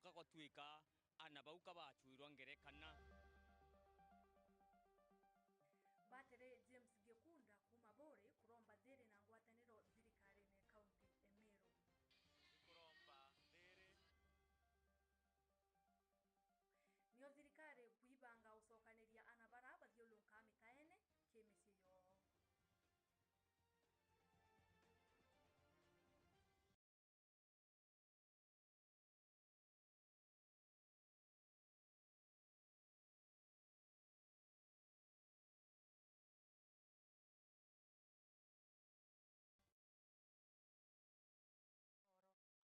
gagotwika ana bauka bachuirwo ngerekana. Batere James Gekunda kuma Bore kuromba thiri na ngwataniro thirikari ne county Meru. Kuromba thiri Niyo thirikari kuibanga usokaniria anabara bathiulunka mitaene kimisi yo.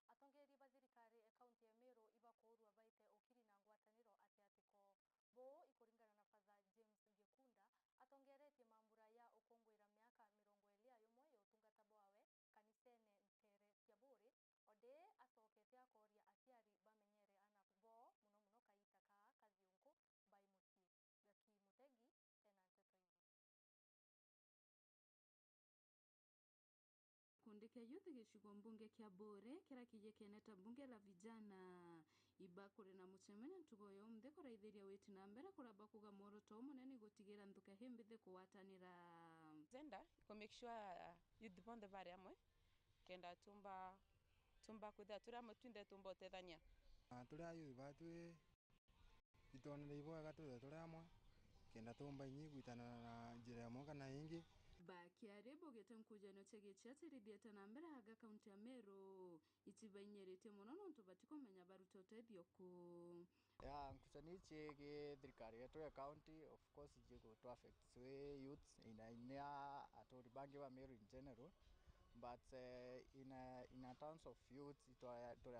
Atongeri ba thirikari kaunti ya Meru ibakorwa baite ukiri na ngwataniro atiatiko bo ikuringana na Father James Gekunda atongeretie mambura ya ukongwira miaka 21 ya utungata bwawe kanisene ntere cia Bore ode asokete akoria atiari bamenyere ana bo muno kaita ka kaziunku by muciu Gaki Mutegi ena nteto hivi. Kundi kia youth gicigo mbunge kia Bore kira kije keneta bunge la vijana iba kuri na mucemene ntugo yo mthe kuraithiria witi na mbere kuraba kuga moroto munene gutigira ntuka himbithe kuwatanira zenda ko make sure youth bonde bari amwe kenda tumba kwitha turi amwe twinde tumba utethania turi youth batu itonere ibwaga turi amwe kenda tumba inyi gwitana na njira ya mwaka na ingi Bakiare bogete nkujano chege chatiridieta na mbere haga kaunti ya Meru itibainyeretie muno nontu batikomenya baruta utethio ku ya nkuchani chege thirikari yetu ya county of course jigo to affect we youth ina atori bangi wa Meru in general but in terms of youth it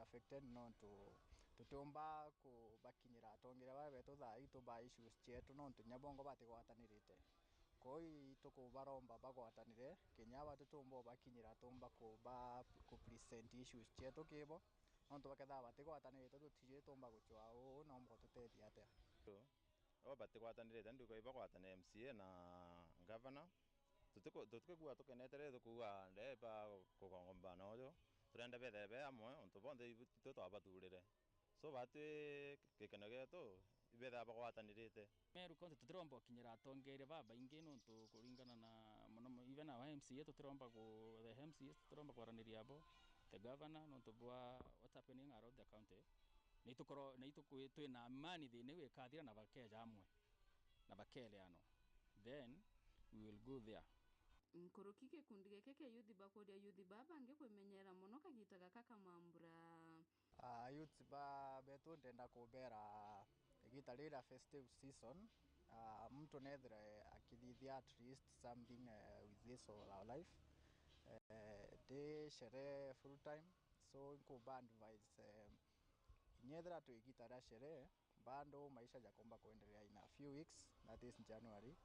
affected no to tomba ku bakinyira atongera ba beto thai to ba issues chetu no nyabongo batigwatanirite koi toko baromba bagwatanire Kenya batutumbo bakinyira tomba ko ba ku present issues chetu kibo onto bakatha batigwatanire tutije tomba guchwa o no mbo tutethia ate o batigwatanire ndu ko ibagwatane MCA na governor tutikugua tukenetere tukua ndeba kugomba nojo turenda bethebe amwe onto bonde ito abaturire so batu kekeno geto ibetha bagwatanirite Meru konte tutiromba kinyira atongere baba ingi nontu kuringana na muno even our MCA tutiromba ku the MCA tutiromba kwaraniria abo the governor nontu bwa what happening around the county ni tukwe na amani thini wikathira na bakeja amwe na bakele ano then we will go there. Nkoroki ke kundi geke ke youth bakoria youth baba nge kwemenyera muno kagita gakaka mambura youth ba betu ndenda kubera igitarira festive season mtu nethira akithithia at least something with this our life de shere full time so nko band advice nyethira tu igitara shere bando maisha jakomba kuendelea in a few weeks that is January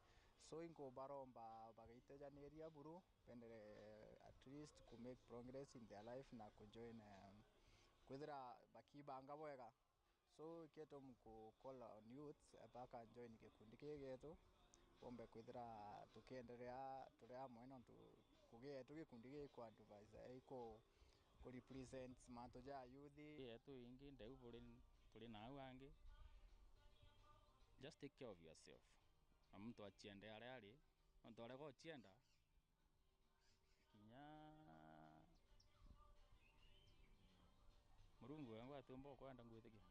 so inko baromba bagaitejaneria buru pendere at least to make progress in their life na kujoin kwithira bakibanga bwega so keto mko call on youth baka join kikundi kigetu ombe kwithira tukiendelea turi amwe no kugie tugikundi gikwa advice iko ku represent manto ja youth yetu ingi ndeu turi na wangi just take care of yourself na mtu achiende ari mtu arego achienda kinya murungu wangu atumbo kwenda ngwithikia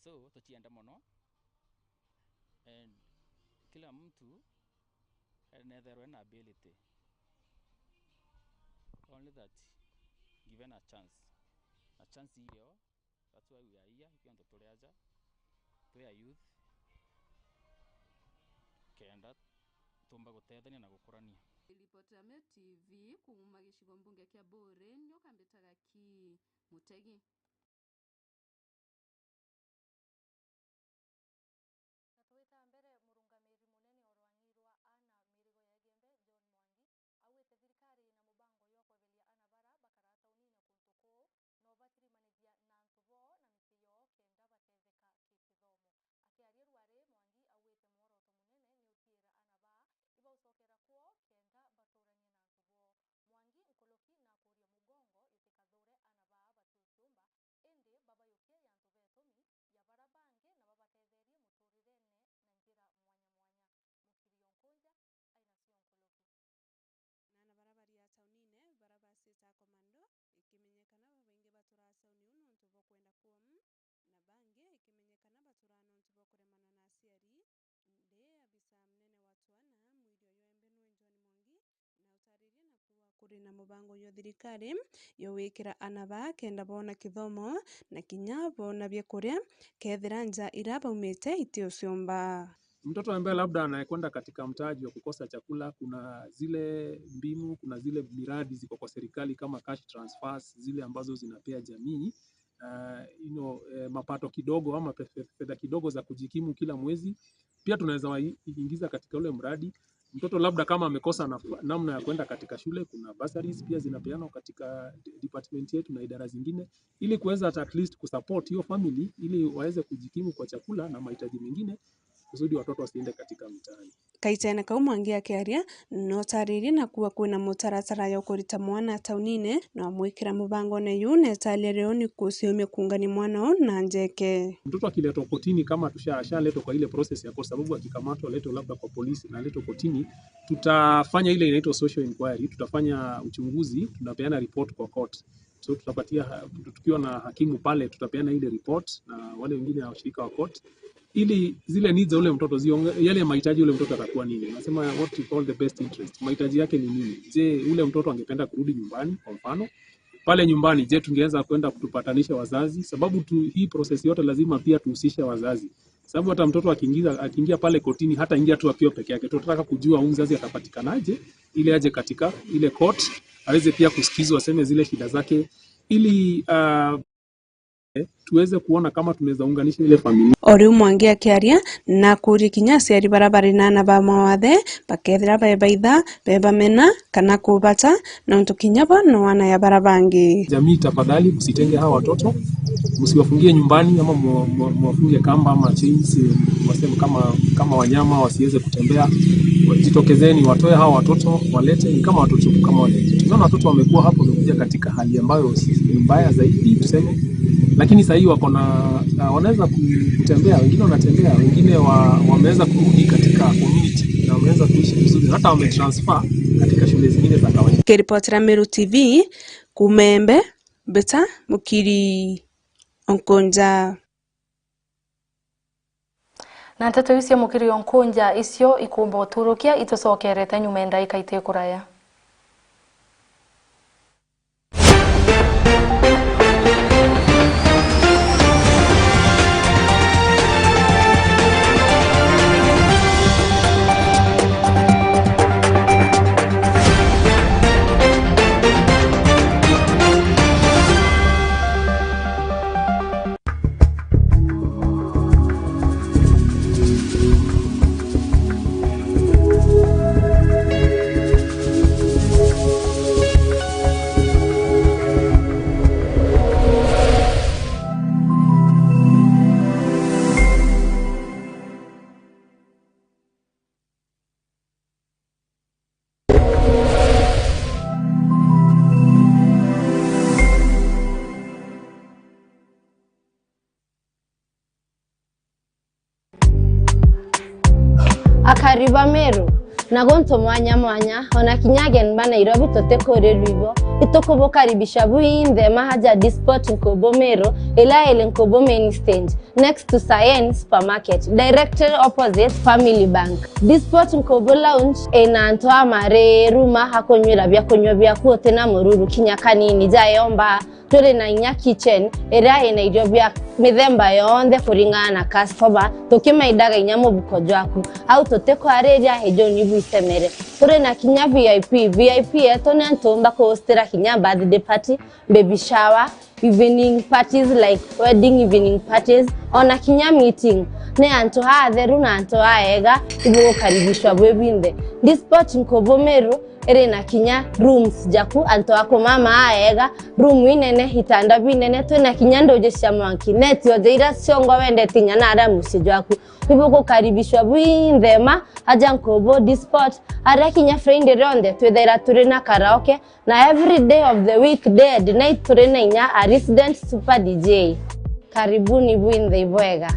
so tuchienda muno and kila mtu anetherwe na ability only that given a chance hiyo. That's why we are here ikiwa ndo tuliaja tuya youth kenda tumba gutethania na gukurania. Ripoti ya Meru TV kuma gicigo mbunge kia Bore nyo kambitaga Gaki Mutegi. Natuwita mbere murungamiri munene orwangirwa ana mirigo ya gembe John Mwangi awite thirikari na mubango yo kwebelia ana bara bakara taunine kuntuko no batirimanithia na ntubo na misiyo kenda batetheka kikithomo akiaria rware Mwangi awite mworoto munene ni utiira ana ba iba usokera kuo kenda baturanie na ntubo Mwangi nkoloki na kuria mugongo yutikathure ana ba batu tauni uno ntuvo kwenda kuom na bange ikimenyekana baturano ntuvo kuremana na asiari nde abisa mnene watwana mwili oyo embenwe Njoni Mwangi na utariri na kuwa kuri na mubango yo thirikari yo wikira anaba kenda bona kithomo na kinya bona byakuria kethira nja iraba umete itio ciomba. Mtoto ambaye labda anayekwenda katika mtaji wa kukosa chakula, kuna zile mbinu, kuna zile miradi ziko kwa serikali kama cash transfers, zile ambazo zinapea jamii mapato kidogo ama fedha kidogo za kujikimu kila mwezi. Pia tunaweza waingiza katika ule mradi. Mtoto labda kama amekosa namna ya kwenda katika shule, kuna bursaries pia zinapeanwa katika department yetu na idara zingine, ili kuweza at least kusupport hiyo family ili waweze kujikimu kwa chakula na mahitaji mengine, kusudi watoto wasiende katika mitaani. Kaitene kau Mwangi akiaria no tariri na kuwa kuna mutaratara ya kurita mwana taunine na mwikira mubango na yune talere ni kusiome kungani mwana na njeke. Mtoto akiletwa kotini kama tushaletwa kwa ile process ya kwa sababu akikamatwa letwa labda kwa polisi na letwa kotini, tutafanya ile inaitwa social inquiry, tutafanya uchunguzi, tunapeana report kwa court. So tutapatia tukiwa na hakimu pale, tutapeana ile report na wale wengine washirika wa court, ili zile needs za ule mtoto yale mahitaji ule mtoto atakuwa nini. Nasema what you call the best interest. Mahitaji yake ni nini? Je, ule mtoto angependa kurudi nyumbani kwa mfano? Pale nyumbani je, tungeweza kwenda kutupatanisha wazazi? Sababu hii process yote lazima pia tuhusishe wazazi. Sababu hata mtoto akiingia pale kotini hata ingia tu akiwa peke yake. Tunataka kujua mzazi atapatikanaje ili aje katika ile court aweze pia kusikizwa, aseme zile shida zake, ili tuweze kuona kama tunaweza unganisha ile familia. Ori Mwangi akiaria na kuri kinyasi ari barabara na ba mawathe bakethira baitha beba mena kana kubata na mtu kinyaba no wana ya barabangi. Jamii tafadhali msitenge hawa watoto, msiwafungie nyumbani ama mwafungie kamba ama chains, waseme kama wanyama wasiweze kutembea. Jitokezeni watoe hawa watoto, walete ni kama watoto kama wale. Tunaona watoto wamekuwa hapo wamekuja katika hali ambayo si mbaya zaidi tuseme, lakini sasa hivi wako na wanaweza kutembea, wengine wanatembea, wengine wameweza kurudi katika community na wameweza kuishi vizuri, hata wametransfer katika shule zingine za kawaida. Kiripotera Meru TV kumembe beta mukiri onkonja na nteto icio mukiri onkonja icio ikumba uturukia itucokerete nyumenda ikaite kuraya. Akariba Meru nagonto mwanya ona kinyagen bana Nairobi totekore ribo itokobo karibisha buinde mahaja disport nkobo Meru ela ele nkobo main stand next to Science supermarket directly opposite Family Bank. Disport nkobo lounge enantoa mare ruma hakonywera bya kuote na mururu kinyakanini jayomba tore na inya kitchen era ena Nairobi mithemba yonde kuringana na customer tokimaidaga inyamo bukojwaku au toteko areria hejo nibu isemere tore na kinya VIP etone ntomba ko hostera kinya birthday party, baby shower, evening parties like wedding evening parties, ona kinya meeting ne anto hatheru na anto aega ibo karibishwa bwebinde. Dispatch nkobo Meru ere na kinya rooms jaku anto ako mama aega room inene hitanda binene to na kinya ndoje shamanki net yo deira siongo wende tinya na ara musijwaku ibo ko karibishwa bwindema aja nkobo dispatch ara kinya friend ronde twethera turi na karaoke na every day of the week day and night turi na inya a resident super DJ. Karibuni bwinde ibwega.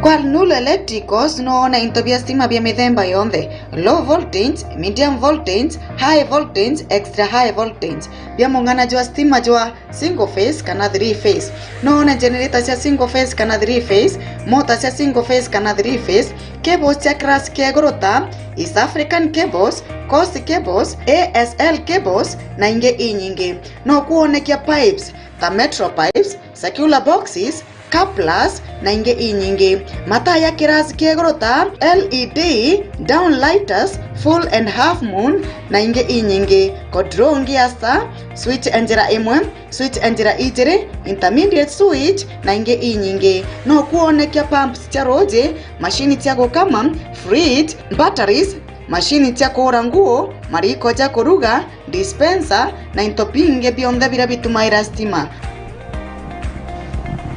Kwa Nulu Electricals noona into vya stima vya mithemba yonthe, low voltage, medium voltage, high voltage, extra high voltage. Vya mungana jwa stima jwa single phase kana 3 phase. Noona generator cia single phase kana 3 phase, motor cia single phase kana 3 phase, cables cia class kia gorota, East African cables, Coast cables, ASL cables na inge nyingi. No kuonekia pipes, ta metro pipes, circular boxes, couplers na inge nyingi. Mataa ya kirasi kia gorota, LED, downlighters, full and half moon na inge nyingi. Control ngiasa, switch enjera imwe, switch enjera ijere, intermediate switch na inge nyingi. No kuonekia pumps cia roje, machine cia gukama, fridge, batteries, machine cia kuhura nguo, mariko cia kuruga, dispenser na into binge bionthe bira bitumaira stima.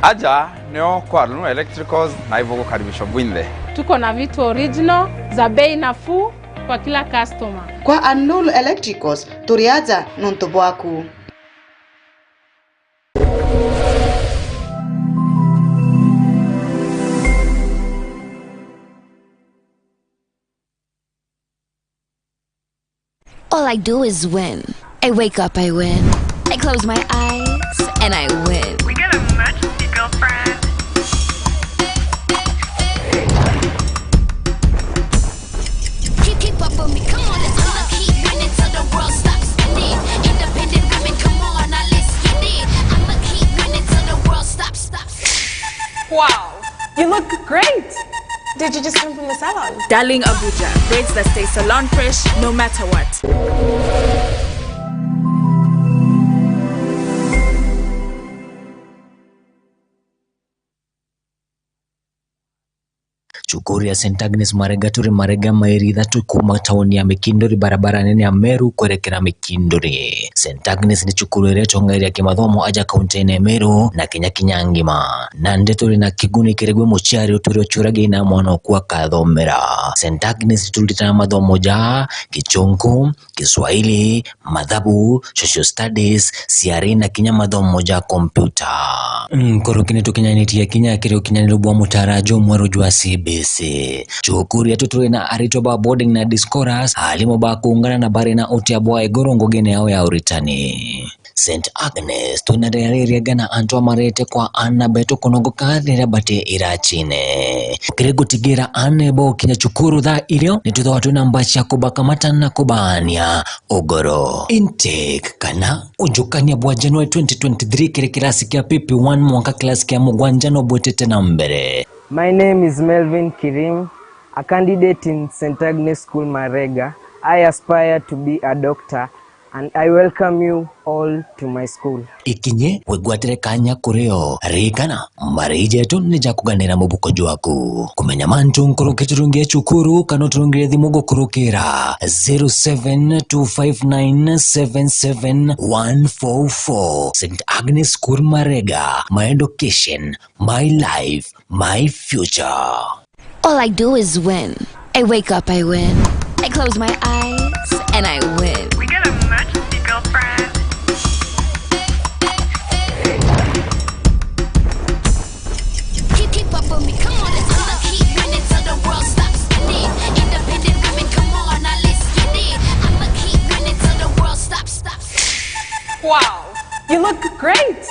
Aja neo kwa Nulu Electricals na hivyo kukaribishwa Bwinde. Tuko na vitu original za bei nafuu kwa kila customer. Kwa Nulu Electricals turiaja nuntu bwaku. All I do is win. I wake up, I win. I close my eyes, and I win. We get a emergency, girlfriend. Keep up with me, come on, let's all keep winning till the world stops spinning. Independent women, come on, now let's get it. I'ma keep winning till the world stops. Wow, you look great. Did you just come from the salon? Darling Abuja, braids that stay salon fresh no matter what. Chukuri ya St. Agnes Marega turi Marega Mairitha tukuma tauni ya Mikindori barabara nene ya Meru kuelekera Mikindori. St. Agnes ni chukuru ire tongairi ya kimathomo aja kaunti ya Meru na Kenya ngima. Na turi na kiguni kiregwe muciari uturi ochurage ina mwana kwa kathomera. St. Agnes tulitana mathomo ja Kichungu, Kiswahili, Mathabu, Social Studies, CRE na Kenya mathomo ja kompyuta. Korokine tukinyanitia Kenya kire ukinyaniru bwa mutarajo mweru jwa CBC. Chukuri ya tuturi na aritoba boarding na discourse halimo ba kuungana na bari na uti abwa egorongo gene yao ya uritani. St. Agnes tunarereria gana antwa marete kwa ana beto konogo kadira bate irachine. Kire gutigira ane bo kinya chukuru tha irio nitutha watu na mbacha kubaka na kubania ogoro. Intake kana ujukania bwa January 2023 kire kirasi kia pipi 1 mwaka klasi kia mugwanja no bwetete na mbere. My name is Melvin Kirim, a candidate in St. Agnes School Marega. I aspire to be a doctor and I welcome you all to my school. Ikinye wegwatere kanya kureo rikana marije tu nija kuganira mubuko jwaku kumenya mantu nkoroketurungie chukuru kano turungire thimugo kurukira 0725977144. St. Agnes School Marega, my education, my life, my future. All I do is win. I wake up, I win. I close my eyes, and I win. We get a emergency, girlfriend. Keep up with me, come on, let's all keep winning till the world stops spinning. Independent women, come on, now let's get it. I'ma keep winning till the world stops. Wow, you look great.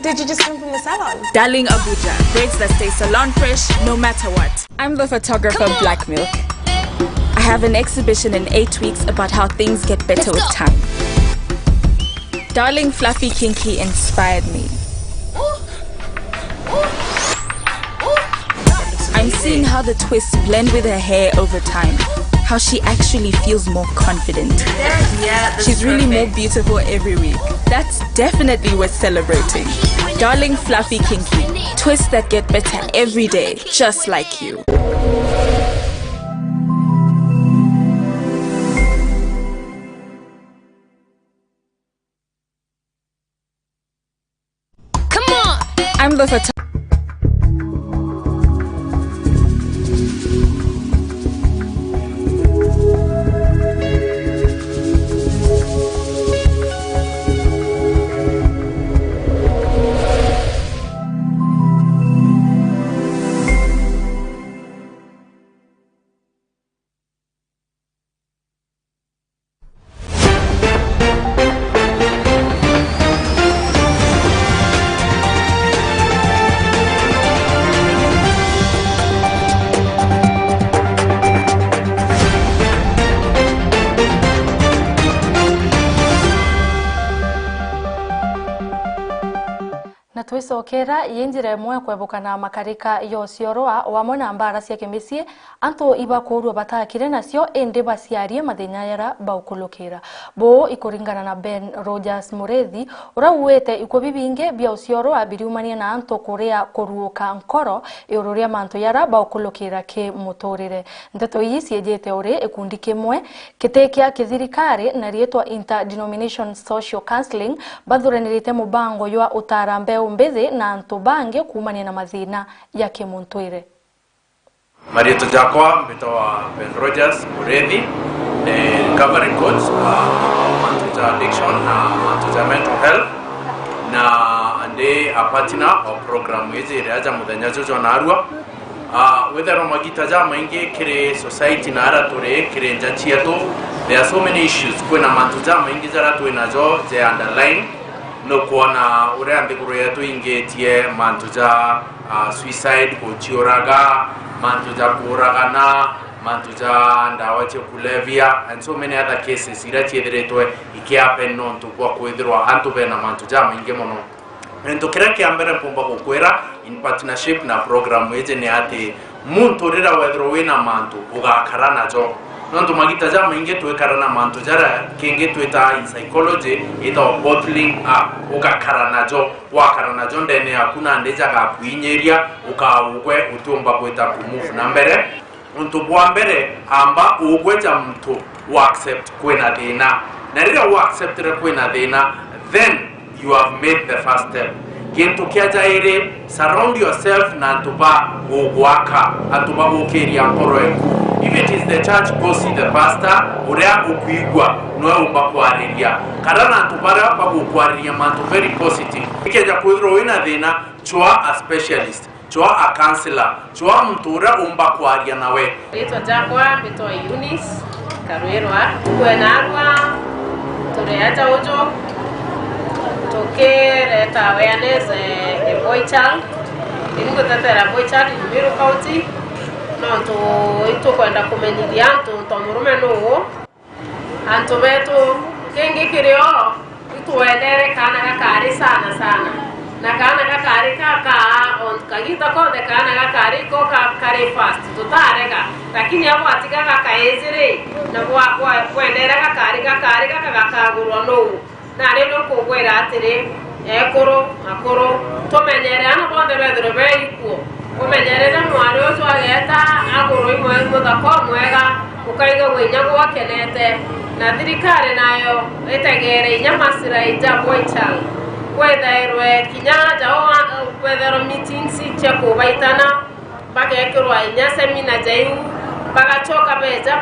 Did you just come from the salon? Darling Abuja, braids that stay salon fresh no matter what. I'm the photographer Black Milk. I have an exhibition in 8 weeks about how things get better with time. Darling Fluffy Kinky inspired me. I'm seeing how the twists blend with her hair over time. How she actually feels more confident. She's really more beautiful every week. That's definitely worth celebrating. Darling Fluffy Kinky, twists that get better every day, just like you. Come on! I'm the photographer. gucokera yinjire mwe kwebukana makarika yosioroa wamwe na mbara cia kimisie anto iba kurwa batakire nacio ende baciarie mathenya yara baukulukira bo ikuringana na Ben Rogers Murethi urawete iko bibinge bia usioroa biriumania na anto kuria kuruka nkoro iururia manto yara baukulukira ke mutorire ndeto iyi ciejete uri ikundi kimwe kitekia kithirikari na rietwa Interdenomination Social Counseling bathuranirite mubango ywa utarambe umbithi na antu bange kumania na mathina ya kimuntwire. Marieto jakwa mbitoa Ben Rogers Murethi covering coach mantuja addiction na mantuja mental health na ande a partner of program hizi reaja muthenya jojo na arua whether magita jama inge kire society na ara tore kire njachia to there are so many issues kuna mantuja maingi zara to inazo je underline no kuona ure andikuru yetu ingetie mantuja suicide kuchioraga mantuja kuragana mantuja ndawa che kulevya and so many other cases ira chiediretwe ikiapen non to kwa kwithirwa antu bena mantuja maingi mono ento kira kiambere pomba kukwera in partnership na program yeje ne ati muntu rira wethro wina mantu ugakarana jo nonto magita jama inge tuekarana mantu jara kenge tueta in psychology ita bottling up ugakarana jo wakarana jo ndene hakuna ndeja ga kuinyeria ukaugwe utumba kweta kumove na mbere nonto bwa mbere amba ugweja mtu wa accept kwena dena na rira wa accept re kwena dena then you have made the first step. Gento kiaja ere surround yourself na antuba ugwaka antuba ukeria nkoroeku. If it is the church, go see the pastor. Urea ukuigwa noe umbakwariria. Karana antubara pa ukwariria mantu very positive. Kiaja kuidro wina dhina chua a specialist, chua a counselor, chua mtura umbakwaria nawe. Rito jakwa mito Eunice Karuerwa kwenarwa tureaja ujo toke ta awareness a boy child ingo tatera boy child in Meru County no to ito kwenda kumenyidia to murume no anto beto kenge kireo ito wedere kana kakari sana na kana kakari kaka on kagita ko de kana kakari ko kare fast to tarega lakini hapo atika kakaezire na kwa kwendera kakari kakagurwa no na lelo ko kwera atire ekoro akoro to menyere ana bonde bedro beiko o menyere na mwari o so ageta agoro imwe mudako mwega ukaiga wenya kwa kenete na thirikari nayo etegere nyamasira ija boichal kwetherwe kinyaja o kwethero meetings cheko baitana bagekirwa inya seminar jayu bagachoka beja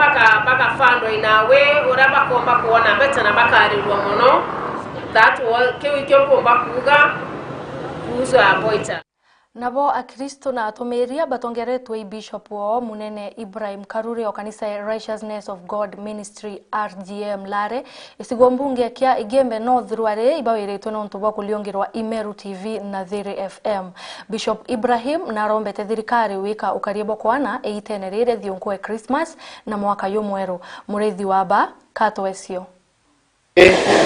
baga fando inawe uraba komba kuona betana bakarirwa muno that was kiwikyo bakuga uzo aboita nabo akristo na atomeria batongeretwe bishop wa munene Ibrahim Karuri wa kanisa Righteousness of God Ministry RGM Lare isigombunge kia igembe North Rware ibawiretwe na ntuba kuliongirwa Meru TV na THAA FM. Bishop Ibrahim na rombete thirikari wika ukaribo kwana eitenerere thionkwe Christmas na mwaka yomweru murethi waba katwesio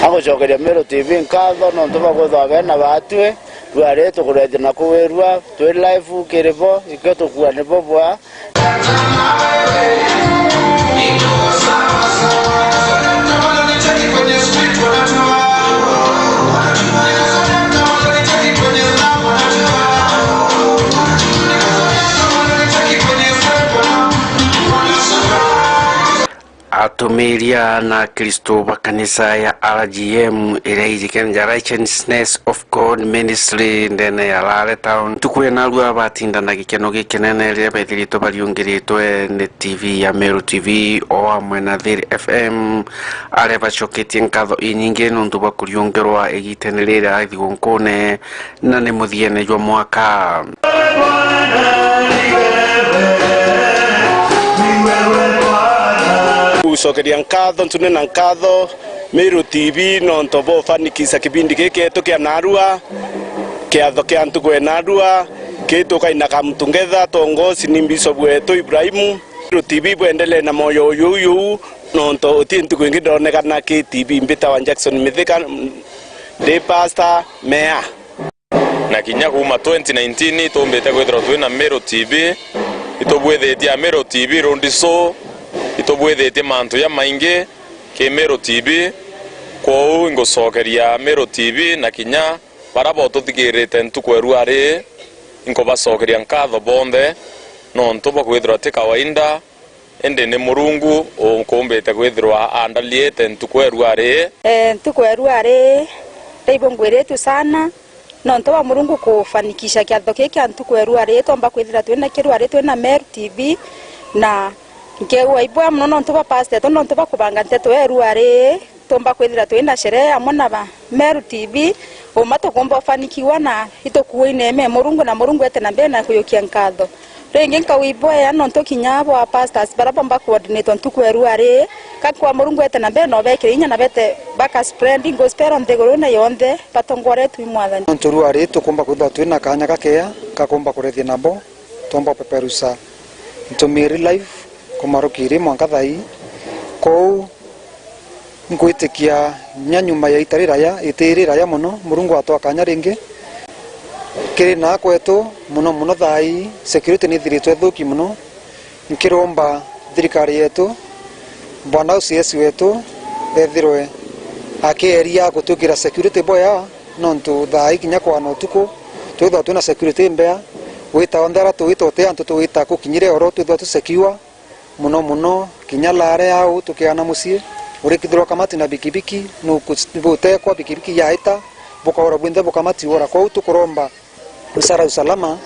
Ako chokeria Meru TV nkatho no ntuba kuthwa na batwe rware tukureje na kuwerwa twe live kiribo iketo kuwa ne bobwa atumiria na Kristo wa kanisa ya RGM iraijikenya Righteousness of God Ministry ndene ya Lare Town tukwena rwa batinda na gikeno gikenene ria bethirito bariungiritwe ni TV ya Meru TV o amwe na THAA FM are bacoketie nkatho inyingi nundu ba kuriungerwa egitenelera thigunkune na ni muthiene jwa mwaka usokeria nkatho ntune na nkatho Meru TV no ntobo fanikisa kibindi gike tukia narua kiatho kia ntugwe narua kituka inaka mtungetha tongozi ni bishop wetu Ibrahimu Meru TV bwendele na moyo uyu no nto utintu kwingi ndonekana ki TV mbita wa Jackson Mithika de pastor mea na kinya kuma 2019 tumbite kwithirwa twina Meru TV itubwithetie Meru TV rondiso itubwithetie mantu ya maingi ki Meru TV kou ngucokeria Meru TV na kinya barabo tuthigirite ntukweru ari inkobacokeria nkatho bonthe nontu bakwithirwa ti kawaida ende ni murungu ukumbite kwithirwa andaliete ntukweru ari ntukweru ari teibongweretu sana nontu wa murungu kufanikisha kiatho kiki ntukweru ari tomba kwithira twina kiru ari twina Meru TV na nkewa ibwa muno nontu ba pastor to nontu bakubanga nteto eru ari tomba kwithira twina sherehe amwe na ba Meru TV umato komba fanikiwa na itokuine me murungu na murungu ete na mbena kuyokia nkatho rengi nkawibwa ya nontu kinyabo wa pastors barabomba coordinate ntukweru ari kakwa murungu ete na mbena obekire inya na bete baka spreading gospel on the gorona yonde patongore tu imwathani nturu ari tukomba kwithira twina kanya kakea kakomba kurethia nabo tomba peperusa ntumiri live kumarukiri mwanka thai kou nkwitikia nyanyuma ya itirira ya muno murungu atwakanya ringi kiri na kwetu muno thai security ni thiritwe thuki muno nkiromba thirikari yetu bwana OCS wetu ethirwe akeria gutukira security boya nontu thai kinya kwa no tuko twithwa twina security mbea wita ondara tuwita te antu tuwita kukinyire oro twithwa tusekiwa muno kinya lare au tukiana musie urikithirwa kamati na bikibiki nukute kwa bikibiki yaita bukawora bwinde bukamati ora kwa utukuromba usara usalama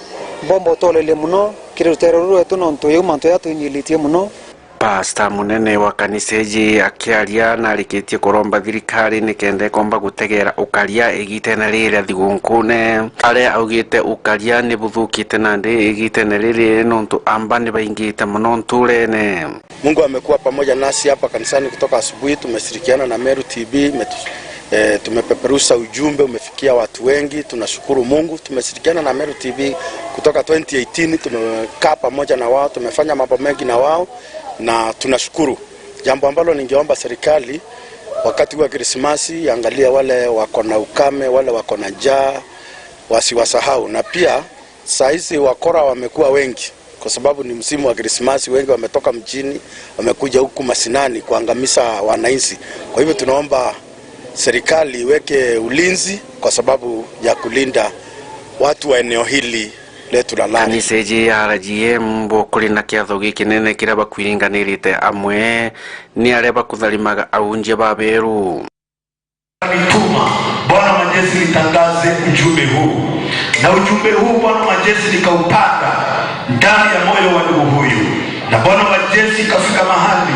bombo tolele muno kirutero rwetu nontu yumantu yatunyilitie muno. Pastor munene wa kaniseji akiaria na rikitie kuromba thirikari nikende komba gutegera ukaria igitena rire thigunkune aria augite ukaria ni buthukite na ndi igitena rire nontu amba ni baingite muno nturene. Mungu amekuwa pamoja nasi hapa kanisani kutoka asubuhi. Tumeshirikiana na Meru TV, tumepeperusha ujumbe umefikia watu wengi. Tunashukuru Mungu. Tumeshirikiana na Meru TV kutoka 2018, tumekaa pamoja na wao, tumefanya mambo mengi na wao na tunashukuru. Jambo ambalo ningeomba serikali wakati wa Krismasi angalia wale wako na ukame, wale wako na njaa wasiwasahau, na pia saizi wakora wamekuwa wengi kwa sababu ni msimu wa Krismasi. Wengi wametoka mjini wamekuja huku mashinani kuangamiza wananchi. Kwa hivyo tunaomba serikali iweke ulinzi kwa sababu ya kulinda watu wa eneo hili letu la Lamu. Kaniseji ya RGM bokuri na kiatho gikinene kiraba kwiringanirite amwe ni areba kuthalimaga aunje baberu. Bwana majeshi litangaze ujumbe huu, na ujumbe huu Bwana majeshi likaupanda ndani ya moyo wa ndugu huyu, na Bwana majeshi kafika mahali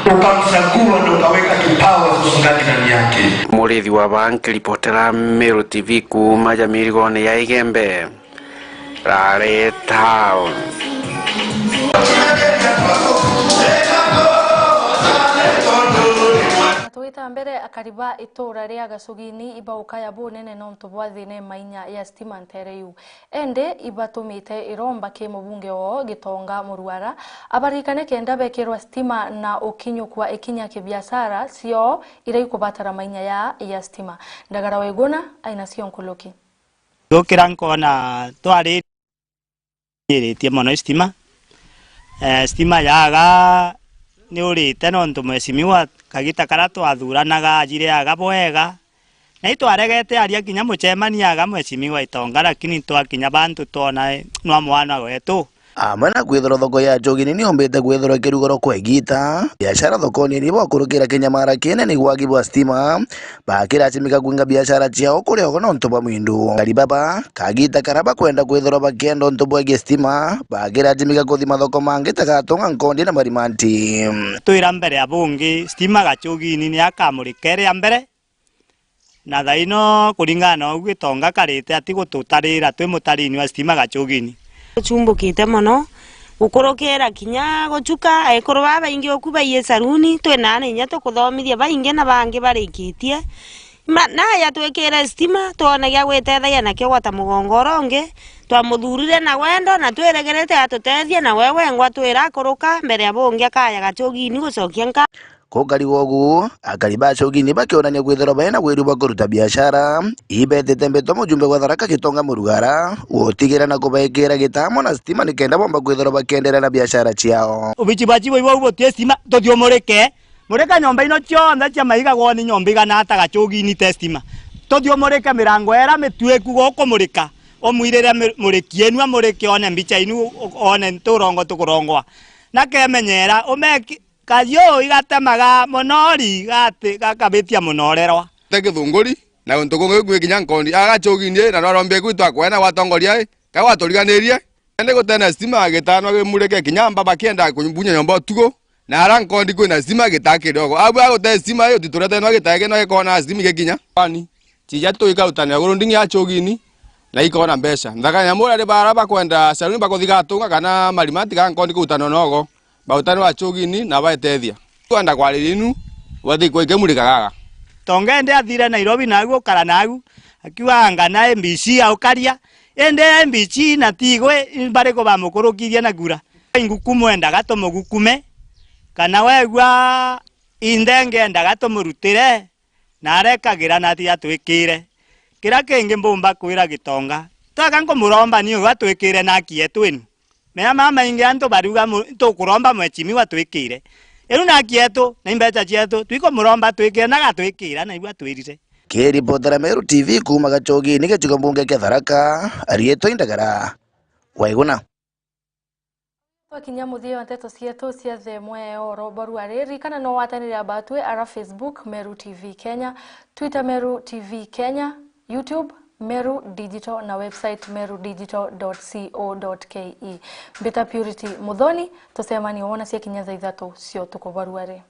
ukamchagua na ukaweka kipawa zusungani ndani yake. Murithi wa banki ripotera Meru TV kuma Jamirigone ya Igembe Rare Town. Tuita mbere akariba itura ria Gacugini ibauka ya bunene nontu bwa thine mainya ya stima ntereyu ende ibatumite iromba ke mubunge o Gitonga Muruara abarikane kenda bekirwa stima na ukinyukwa ikinya kibiashara sio ire kubatara mainya ya stima ndagara wegona aina sio nkuluki gukira nkona twari nyiritie mono stima yaga ni urite nontu mwecimiwa kagita karatu athuranaga ajire aga bwega na itwaregete aria kinya mucemania aga mwecimiwa Itonga lakini twakinya bantu tona no mwana wetu amana kwithoro thoko ya Njugini ni ombete kwithoro kirugoro kwegita biashara thokoni ni bokurukira kinyamara kene ni gwagibwa stima bakira chimika kwinga biashara ciao kuria gono ntoba mwindu alibaba kagita karaba kwenda kwithoro bakendo ntobo ya stima bakira chimika kuthima thoko mangi tagatonga nkondi na marimanti twira mbere abungi stima Gachugini ni akamurikere mbere na thaino kuringana ugu Itonga karite ati gututarira twi mutarini wa stima Gachugini chumbukite mono ukorokera kinya gochuka aikoro baba ingi okuba ye saruni twenana inya to kuthomithia bainge na bangi barikitie na ya twekera stima tona gya gwetethia na kyo gwata mugongoronge twamuthurire na wendo na tweregerete atutethia na wewe ngwa twira kuruka mbere abonge akaya Gachugini gucokia nka Kukari wogu akari bacogini bakionania kwithirwa baina wiru kuruta biashara ibetete mbeto mujumbe gwa Tharaka Gitonga Murugara wotigira na kubaikira gitamo na stima nikenda bomba kwithirwa bakiendelea na biashara ciao. Ubichi bachi bo tie stima tothio mureka nyomba ino cionthe cia maiga gwoni nyomba igana ata gacogini testima tothio mureka mirango era mitweku goko mureka omwirira murekienu amureke one mbicha inu one nturongo tukurongwa na kemenyera umeki kayo igatemaga monori gati gakabitia monorerwa tege thunguri na untuko gwikinya nkondi agacogini na rorombe gwitwa kwena watongoria ka waturiganirie ende gutena stima gitano mureke kinyamba bakienda kunyumbunya nyomba tugo na arankondi kwina stima gitakidogo abu agote stima yo titurete no gitage no ikona stima gikinya pani tija tuika utania gurundingi acogini na ikona mbeca ndaga nyamura ri baraba kwenda saluni bakuthika tunga kana marimati ka nkondi kutano nogo bautani wa chogini na baetethia kwenda kwa linu wathi kwa ikemurika gaga tongende athire Nairobi naguo kara nagu akiwa ngana MBC aukaria ende MBC na tigwe bareko bamukurukirie na gura ngukumu enda gatomo gukume kana wegwa indenge enda gatomo rutire na rekagira na tia twikire kira kenge mbomba kwira Gitonga twaka ngomuromba niyo gatwikire na kie twinu mea mama inge anto baruga to kuromba mwechimi watwikire ero na kieto na imbecha chieto twiko muromba twikire na gatwikira na igwa twirire kiripotera Meru TV kuma gacogini gicigo mbunge kia Tharaka arieto Indagara waiguna Wakinya muthia nteto cietu cia themwe oro barua riri kana no watanira batwe ara Facebook Meru TV Kenya, Twitter Meru TV Kenya, YouTube Meru Digital na website merudigital.co.ke. Beta Purity Muthoni tusemani wona cia kinya thaa 3 cio tukubaruare.